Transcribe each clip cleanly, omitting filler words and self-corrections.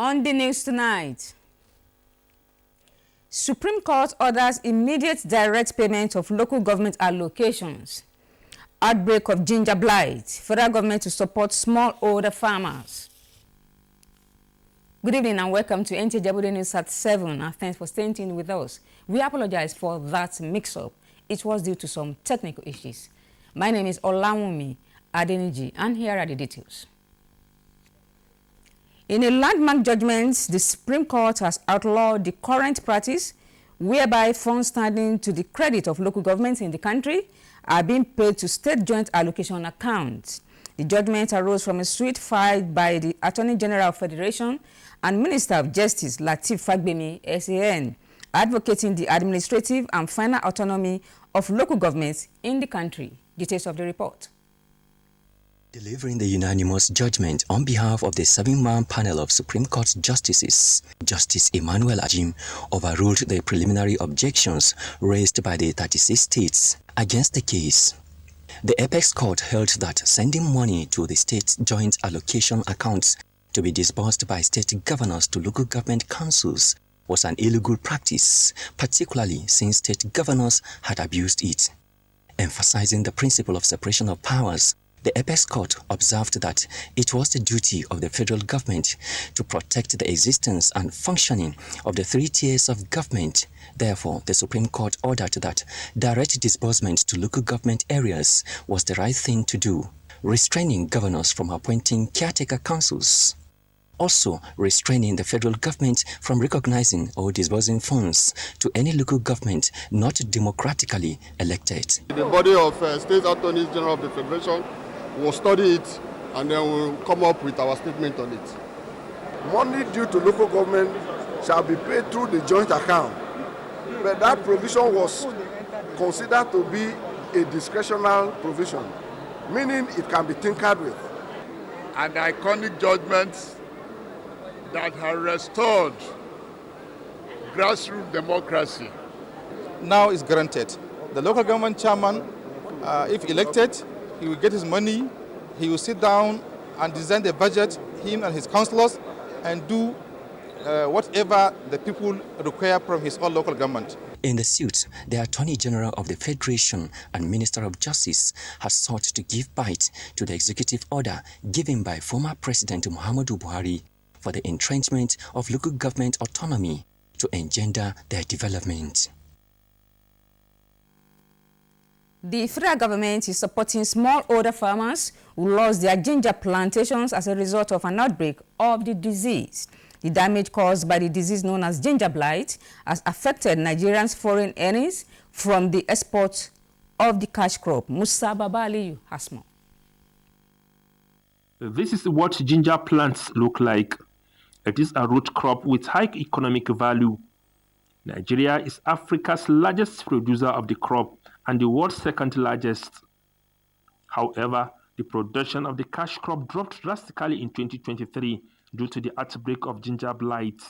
On the news tonight, Supreme Court orders immediate direct payment of local government allocations. Outbreak of ginger blight. Federal government to support smallholder farmers. Good evening and welcome to NTJW News at 7. And thanks for staying tuned with us. We apologize for that mix-up. It was due to some technical issues. My name is Olawumi Adeniji, and here are the details. In a landmark judgment, the Supreme Court has outlawed the current practice whereby funds standing to the credit of local governments in the country are being paid to state joint allocation accounts. The judgment arose from a suit filed by the Attorney General of Federation and Minister of Justice Lateef Fagbemi, SAN, advocating the administrative and final autonomy of local governments in the country. Details of the report. Delivering the unanimous judgment on behalf of the 7-man panel of Supreme Court justices, Justice Emmanuel Agim overruled the preliminary objections raised by the 36 states against the case. The Apex Court held that sending money to the state joint allocation accounts to be disbursed by state governors to local government councils was an illegal practice, particularly since state governors had abused it. Emphasizing the principle of separation of powers, the Apex Court observed that it was the duty of the federal government to protect the existence and functioning of the 3 tiers of government. Therefore, the Supreme Court ordered that direct disbursement to local government areas was the right thing to do, restraining governors from appointing caretaker councils. Also, restraining the federal government from recognizing or disbursing funds to any local government not democratically elected. The body of State Attorneys General of the Federation will study it and then we'll come up with our statement on it. Money due to local government shall be paid through the joint account, but that provision was considered to be a discretional provision, meaning it can be tinkered with. An iconic judgment that has restored grassroots democracy. Now is granted. The local government chairman, if elected, he will get his money, he will sit down and design the budget, him and his councillors, and do whatever the people require from his own local government. In the suit, the Attorney General of the Federation and Minister of Justice has sought to give bite to the executive order given by former President Muhammadu Buhari for the entrenchment of local government autonomy to engender their development. The federal government is supporting smallholder farmers who lost their ginger plantations as a result of an outbreak of the disease. The damage caused by the disease known as ginger blight has affected Nigerians' foreign earnings from the export of the cash crop. Musa Babaliyu has more. This is what ginger plants look like. It is a root crop with high economic value. Nigeria is Africa's largest producer of the crop and the world's second largest. However, the production of the cash crop dropped drastically in 2023 due to the outbreak of ginger blight.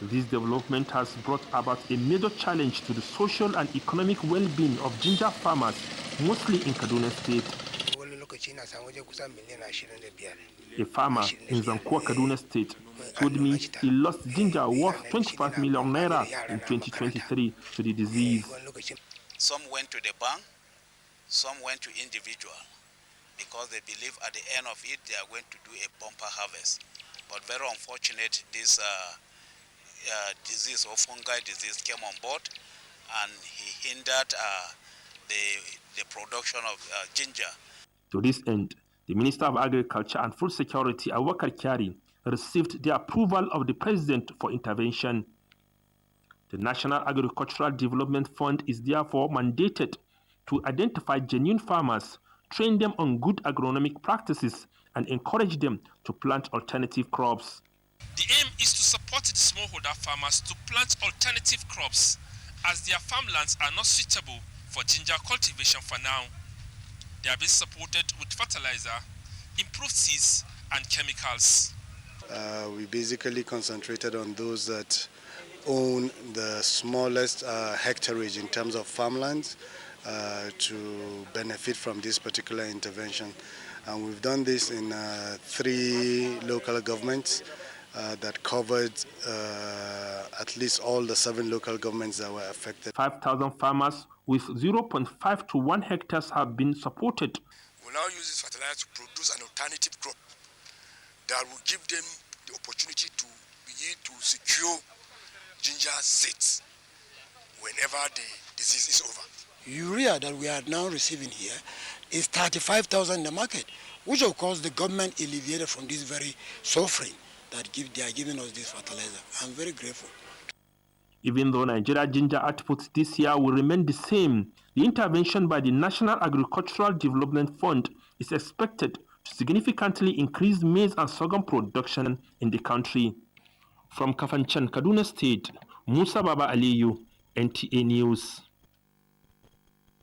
This development has brought about a major challenge to the social and economic well-being of ginger farmers, mostly in Kaduna State. A farmer in Zankwa, Kaduna State, told me he lost ginger worth 25 million naira in 2023 to the disease. Some went to the bank, some went to individual, because they believe at the end of it they are going to do a bumper harvest. But very unfortunate, this disease or fungal disease came on board, and he hindered the production of ginger. To this end, the Minister of Agriculture and Food Security, Abubakar Kyari, received the approval of the President for intervention. The National Agricultural Development Fund is therefore mandated to identify genuine farmers, train them on good agronomic practices, and encourage them to plant alternative crops. The aim is to support the smallholder farmers to plant alternative crops, as their farmlands are not suitable for ginger cultivation for now. They are being supported with fertilizer, improved seeds, and chemicals. We basically concentrated on those that own the smallest hectareage in terms of farmlands to benefit from this particular intervention. And we've done this in 3 local governments, that covered at least all the 7 local governments that were affected. 5,000 farmers with 0.5 to 1 hectares have been supported. We'll now use this fertilizer to produce an alternative crop that will give them the opportunity to begin to secure ginger seeds whenever the disease is over. Urea that we are now receiving here is 35,000 in the market, which of course the government alleviated from this very suffering that they are giving us this fertilizer. I'm very grateful. Even though Nigeria ginger output this year will remain the same, the intervention by the National Agricultural Development Fund is expected to significantly increase maize and sorghum production in the country. From Kafanchan, Kaduna State, Musa Baba Aliyu, NTA News.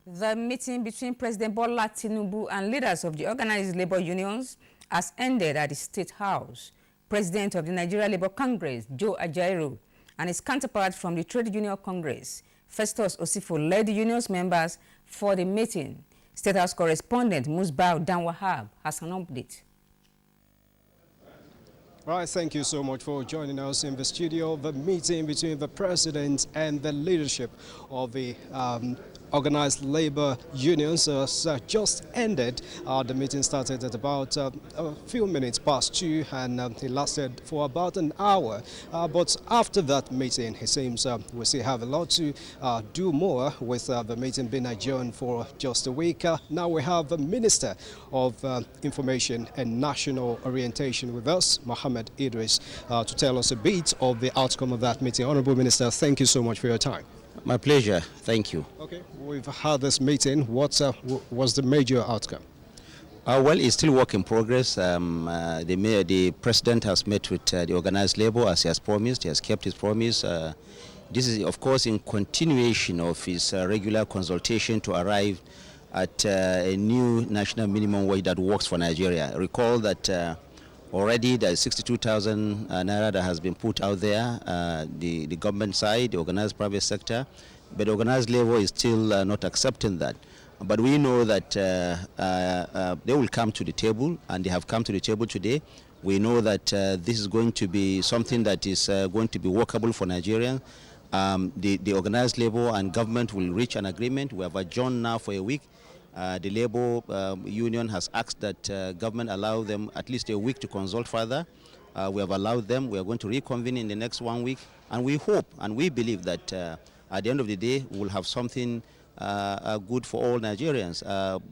The meeting between President Bola Tinubu and leaders of the organized labor unions has ended at the State House. President of the Nigeria Labour Congress, Joe Ajaero, and his counterpart from the Trade Union Congress, Festus Osifo, led the union's members for the meeting. State House correspondent Musbao Danwahab has an update. All right, thank you so much for joining us in the studio. The meeting between the president and the leadership of the organized labor unions just ended. The meeting started at about a few minutes past 2 and it lasted for about an hour. But after that meeting, it seems we still have a lot to do more with the meeting being adjourned for just a week. Now we have the Minister of Information and National Orientation with us, Mohammed Idris, to tell us a bit of the outcome of that meeting. Honorable Minister, thank you so much for your time. My pleasure. Thank you. Okay, we've had this meeting. What was the major outcome? Well, it's still work in progress. The president has met with the organized labor as he has promised. He has kept his promise. This is, of course, in continuation of his regular consultation to arrive at a new national minimum wage that works for Nigeria. Recall that already there is 62,000 naira that has been put out there, the government side, the organized private sector, but organized labor is still not accepting that. But we know that they will come to the table, and they have come to the table today. We know that this is going to be something that is going to be workable for Nigerians. The organized labor and government will reach an agreement. We have adjourned now for a week. The labor union has asked that government allow them at least a week to consult further. We have allowed them. We are going to reconvene in the next 1 week, and we hope and we believe that at the end of the day we will have something good for all Nigerians.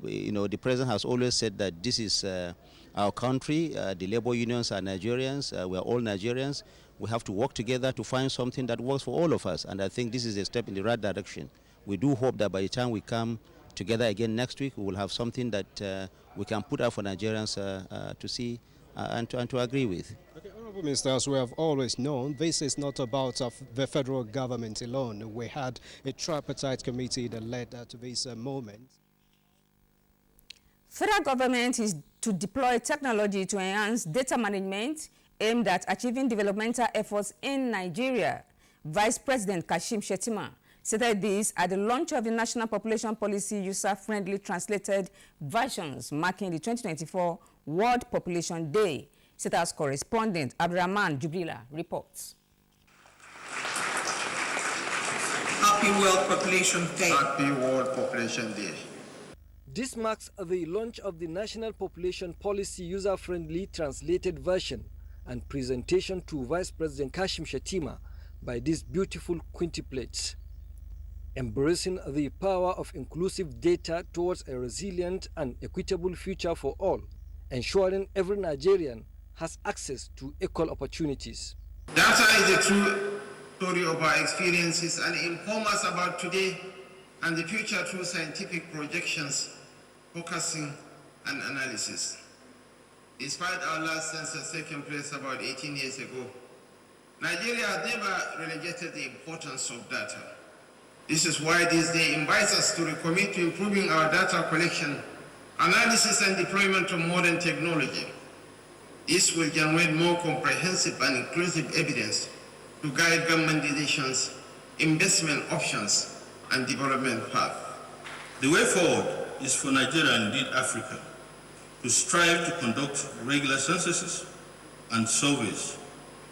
You know, the president has always said that this is our country. The labor unions are Nigerians. We are all Nigerians. We have to work together to find something that works for all of us, and I think this is a step in the right direction. We do hope that by the time we come together again next week, we will have something that we can put out for Nigerians to see and to agree with. Okay, Honorable Minister, as we have always known, this is not about the federal government alone. We had a tripartite committee that led to this moment. Federal government is to deploy technology to enhance data management aimed at achieving developmental efforts in Nigeria. Vice President Kashim Shettima said this at the launch of the National Population Policy user-friendly translated versions marking the 2024 World Population Day. State House correspondent Abdurrahman Jubrila reports. Happy World Population Day. Happy World Population Day. This marks the launch of the National Population Policy user-friendly translated version and presentation to Vice President Kashim Shettima by these beautiful quintuplets. Embracing the power of inclusive data towards a resilient and equitable future for all, ensuring every Nigerian has access to equal opportunities. Data is a true story of our experiences and inform us about today and the future through scientific projections, focusing and analysis. Despite our last census taking place about 18 years ago, Nigeria has never relegated the importance of data. This is why this day invites us to recommit to improving our data collection, analysis and deployment of modern technology. This will generate more comprehensive and inclusive evidence to guide government decisions, investment options, and development path. The way forward is for Nigeria and indeed Africa to strive to conduct regular censuses and surveys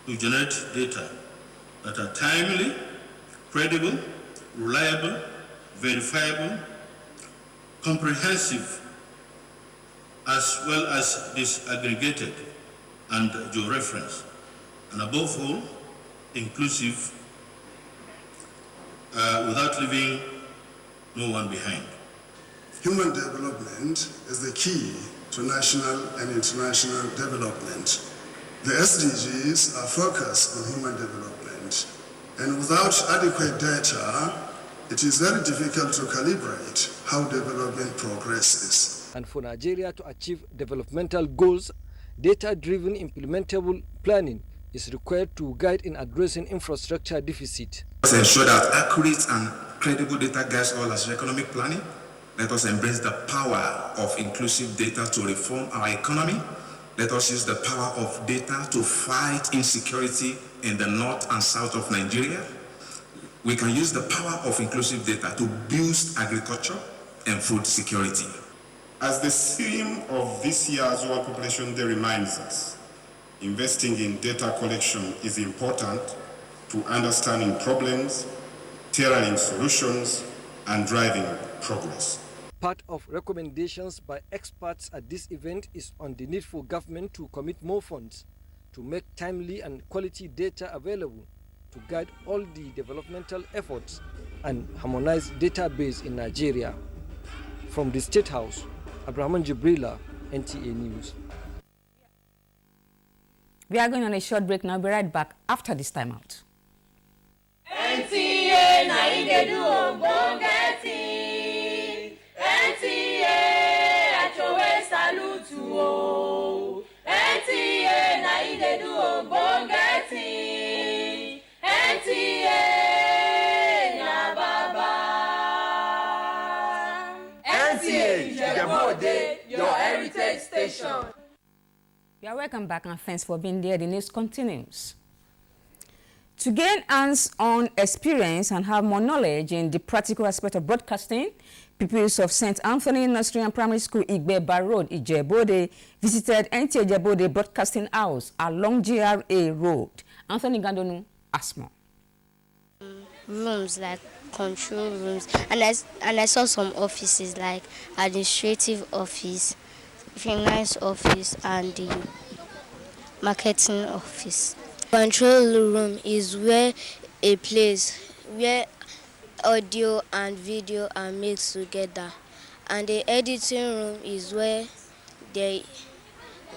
to generate data that are timely, credible, reliable, verifiable, comprehensive, as well as disaggregated and georeferenced, and above all, inclusive, without leaving no one behind. Human development is the key to national and international development. The SDGs are focused on human development, and without adequate data, it is very difficult to calibrate how development progresses. And for Nigeria to achieve developmental goals, data-driven implementable planning is required to guide in addressing infrastructure deficit. Let us ensure that accurate and credible data guides all as economic planning. Let us embrace the power of inclusive data to reform our economy. Let us use the power of data to fight insecurity in the north and south of Nigeria. We can use the power of inclusive data to boost agriculture and food security. As the theme of this year's World Population Day reminds us, investing in data collection is important to understanding problems, tailoring solutions, and driving progress. Part of recommendations by experts at this event is on the need for government to commit more funds to make timely and quality data available to guide all the developmental efforts and harmonize database in Nigeria. From the State House, Abraham Jibrila, NTA News. We are going on a short break now. We'll be right back after this time out. NTA na ide do ogbonge thing. NTA achowe salute o. NTA na ide do ogbonge thing. NTA na baba. NTA Ijebu-Ode, your heritage station. You are welcome back and thanks for being there. The news continues. To gain hands-on experience and have more knowledge in the practical aspect of broadcasting, pupils of St. Anthony Nursery and Primary School, Igbeba Road, Ijebu-Ode, visited NTA Ijebu-Ode Broadcasting House along GRA Road. Anthony Gandonu, ASMO. Rooms like control rooms, and I saw some offices like administrative office, finance office, and the marketing office. Control room is where a place where audio and video are mixed together, and the editing room is where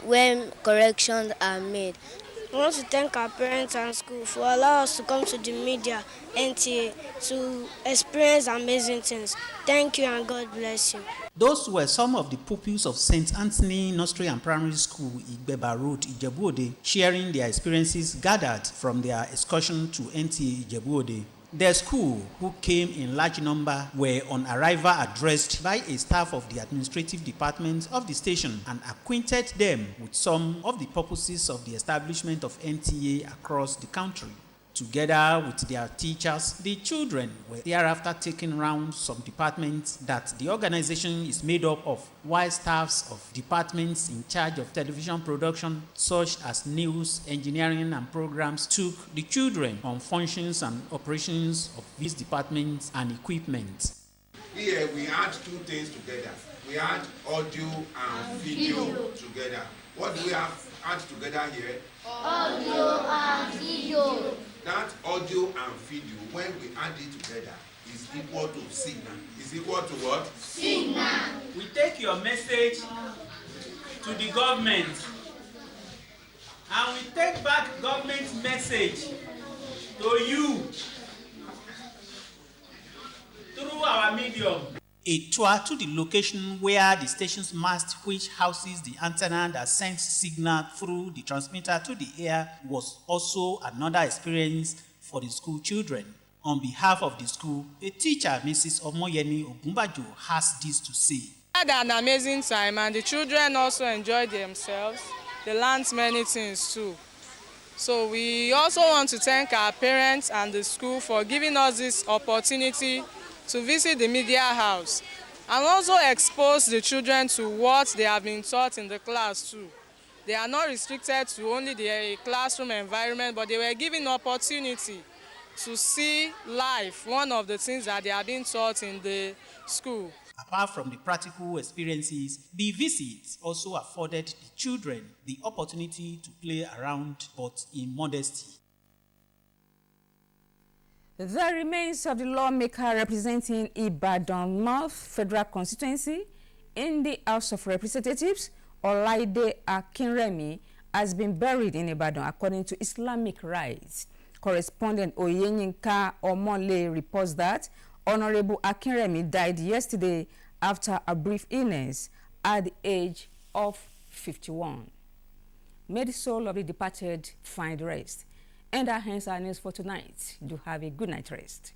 when corrections are made. We want to thank our parents and school for allowing us to come to the media, NTA, to experience amazing things. Thank you and God bless you. Those were some of the pupils of St. Anthony Nursery and Primary School, Igbeba Road, Ijebu-Ode, sharing their experiences gathered from their excursion to NTA Ijebu-Ode. Their school, who came in large number, were on arrival addressed by a staff of the administrative department of the station and acquainted them with some of the purposes of the establishment of NTA across the country. Together with their teachers, the children were thereafter taken round some departments that the organization is made up of, while staffs of departments in charge of television production, such as news, engineering, and programs, took the children on functions and operations of these departments and equipment. Here we add two things together. We add audio and video together. What do we have add together here? Audio and video. That audio and video, when we add it together, is equal to signal. Is equal to what? Signal. We take your message to the government, and we take back government's message to you through our medium. A tour to the location where the station's mast, which houses the antenna that sends signal through the transmitter to the air, was also another experience for the school children. On behalf of the school, a teacher, Mrs. Omoyeni Ogunbajo, has this to say. We had an amazing time, and the children also enjoyed themselves. They learned many things too. So we also want to thank our parents and the school for giving us this opportunity to visit the media house and also expose the children to what they have been taught in the class too. They are not restricted to only the classroom environment, but they were given opportunity to see life, one of the things that they are being taught in the school. Apart from the practical experiences, the visits also afforded the children the opportunity to play around, but in modesty. The remains of the lawmaker representing Ibadan North Federal Constituency in the House of Representatives, Olaide Akinremi, has been buried in Ibadan according to Islamic rites. Correspondent Oyenyinka Omole reports that Honorable Akinremi died yesterday after a brief illness at the age of 51. May the soul of the departed find rest. And that ends our news for tonight. Do have a good night rest.